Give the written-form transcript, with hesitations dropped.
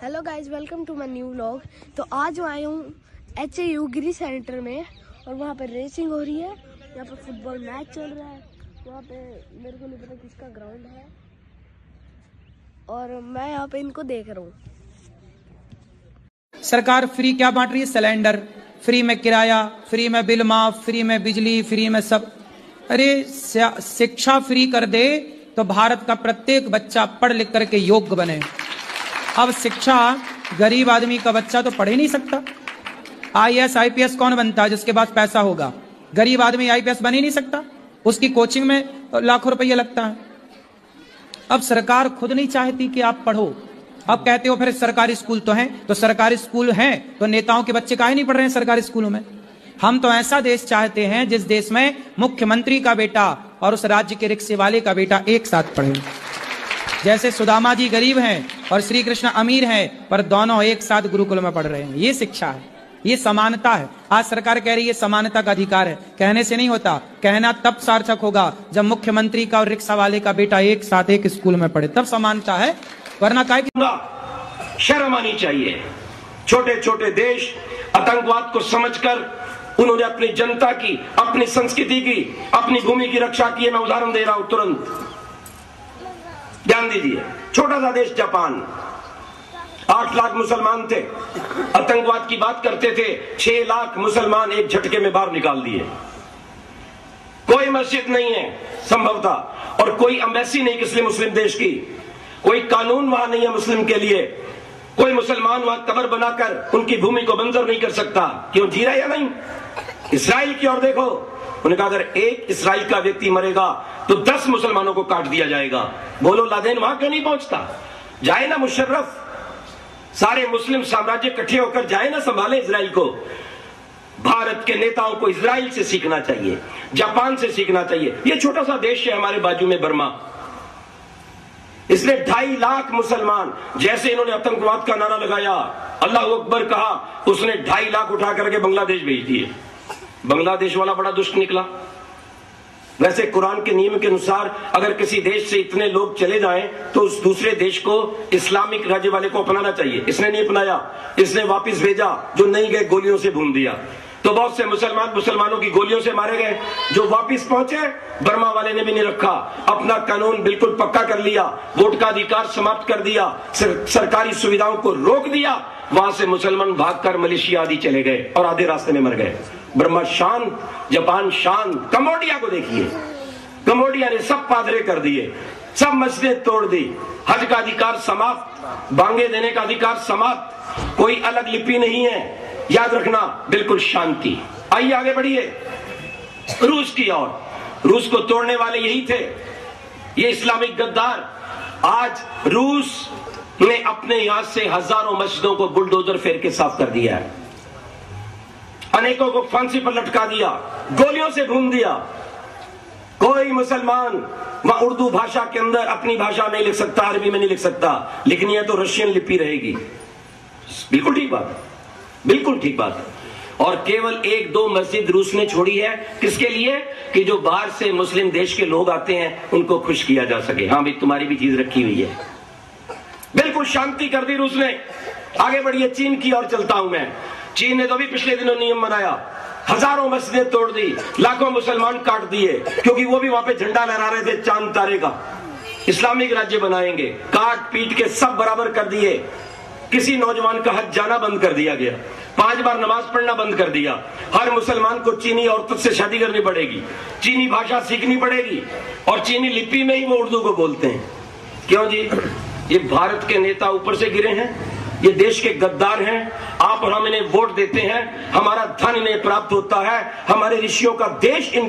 Hello guys, welcome to my new vlog. तो आज मैं आया हूँ HAU गिरी सेंटर में और वहाँ पे रेसिंग हो रही है। यहाँ पे फुटबॉल मैच चल रहा है। वहाँ पे मेरे को नहीं पता किसका ग्राउंड है और मैं यहाँ पे इनको देख रहा हूँ। सरकार फ्री क्या बांट रही है? सिलेंडर फ्री में, किराया फ्री में, बिल माफ फ्री में, बिजली फ्री में, सब। अरे शिक्षा फ्री कर दे तो भारत का प्रत्येक बच्चा पढ़ लिख करके योग्य बने। अब शिक्षा, गरीब आदमी का बच्चा तो पढ़ ही नहीं सकता। IAS IPS कौन बनता है? जिसके पास पैसा होगा। गरीब आदमी IPS बन ही नहीं सकता, उसकी कोचिंग में लाखों रुपया लगता है। अब सरकार खुद नहीं चाहती कि आप पढ़ो। अब कहते हो फिर सरकारी स्कूल तो हैं, तो सरकारी स्कूल हैं तो नेताओं के बच्चे काहे नहीं पढ़ रहे हैं सरकारी स्कूलों में? हम तो ऐसा देश चाहते हैं जिस देश में मुख्यमंत्री का बेटा और उस राज्य के रिक्शे वाले का बेटा एक साथ पढ़े। जैसे सुदामा जी गरीब हैं और श्री कृष्ण अमीर हैं, पर दोनों एक साथ गुरुकुल में पढ़ रहे हैं। ये शिक्षा है, ये समानता है। आज सरकार कह रही है समानता का अधिकार है। कहने से नहीं होता, कहना तब सार्थक होगा जब मुख्यमंत्री का और रिक्शा वाले का बेटा एक साथ एक स्कूल में पढ़े, तब समानता है। वरना काय शर्म आनी चाहिए। छोटे छोटे देश आतंकवाद को समझकर उन्होंने अपनी जनता की, अपनी संस्कृति की, अपनी भूमि की रक्षा की है। मैं उदाहरण दे रहा हूं, तुरंत ध्यान दीजिए। छोटा सा देश जापान, 8 लाख मुसलमान थे। आतंकवाद की बात करते थे, 6 लाख मुसलमान एक झटके में बाहर निकाल दिए। कोई मस्जिद नहीं है संभवतः, और कोई एम्बेसी नहीं किसी मुस्लिम देश की, कोई कानून वहां नहीं है मुस्लिम के लिए। कोई मुसलमान वहां कब्र बनाकर उनकी भूमि को बंजर नहीं कर सकता। क्यों? जी रहा या नहीं? इस्राइल की ओर देखो, उन्होंने कहा अगर एक इस्राइल का व्यक्ति मरेगा तो 10 मुसलमानों को काट दिया जाएगा। बोलो लादेन वहां क्यों नहीं पहुंचता? जाए ना मुशर्रफ, सारे मुस्लिम साम्राज्य इकट्ठे होकर जाए ना, संभाले इस्राइल को। भारत के नेताओं को इस्राइल से सीखना चाहिए, जापान से सीखना चाहिए। ये छोटा सा देश है हमारे बाजू में, बर्मा। इसने 2.5 लाख मुसलमान, जैसे इन्होंने आतंकवाद का नारा लगाया, अल्लाह अकबर कहा, उसने 2.5 लाख उठा करके बांग्लादेश भेज दिए। बांग्लादेश वाला बड़ा दुष्ट निकला। वैसे कुरान के नियम के अनुसार अगर किसी देश से इतने लोग चले जाएं तो उस दूसरे देश को इस्लामिक राज्य वाले को अपनाना चाहिए। इसने नहीं अपनाया, इसने वापस भेजा। जो नहीं गए गोलियों से भून दिया। तो बहुत से मुसलमानों की गोलियों से मारे गए। जो वापस पहुंचे, बर्मा वाले ने भी नहीं रखा, अपना कानून बिल्कुल पक्का कर लिया, वोट का अधिकार समाप्त कर दिया, सरकारी सुविधाओं को रोक दिया। वहां से मुसलमान भागकर मलेशिया आदि चले गए और आधे रास्ते में मर गए। बर्मा शांत, जापान शांत। कंबोडिया को देखिए, कंबोडिया ने सब पादरे कर दिए, सब मस्जिदें तोड़ दी, हज का अधिकार समाप्त, बांगे देने का अधिकार समाप्त, कोई अलग लिपि नहीं है। याद रखना, बिल्कुल शांति। आइए आगे बढ़िए रूस की ओर। रूस को तोड़ने वाले यही थे, ये इस्लामिक गद्दार। आज रूस ने अपने यहां से हजारों मस्जिदों को बुलडोजर फेर के साफ कर दिया है, अनेकों को फांसी पर लटका दिया, गोलियों से भून दिया। कोई मुसलमान वहां उर्दू भाषा के अंदर अपनी भाषा नहीं लिख सकता, अरबी में नहीं लिख सकता, लिखनी है तो रशियन लिपि रहेगी। बिल्कुल ठीक बात, बिल्कुल ठीक बात। और केवल 1-2 मस्जिद रूस ने छोड़ी है, किसके लिए? कि जो बाहर से मुस्लिम देश के लोग आते हैं उनको खुश किया जा सके। हाँ भाई, तुम्हारी भी चीज रखी हुई है। बिल्कुल शांति कर दी रूस ने। आगे बढ़िए चीन की ओर चलता हूं मैं। चीन ने तो भी पिछले दिनों नियम बनाया, हजारों मस्जिदें तोड़ दी, लाखों मुसलमान काट दिए, क्योंकि वो भी वहां पे झंडा लहरा रहे थे चांद तारे का। इस्लामिक राज्य बनाएंगे, काट पीट के सब बराबर कर दिए। किसी नौजवान का हज जाना बंद कर दिया गया, 5 बार नमाज पढ़ना बंद कर दिया। हर मुसलमान को चीनी औरत से शादी करनी पड़ेगी, चीनी भाषा सीखनी पड़ेगी, और चीनी लिपि में ही वो उर्दू को बोलते हैं। क्यों जी? ये भारत के नेता ऊपर से गिरे हैं, ये देश के गद्दार हैं। आप और हम इन्हें वोट देते हैं, हमारा धन इन्हें प्राप्त होता है, हमारे ऋषियों का देश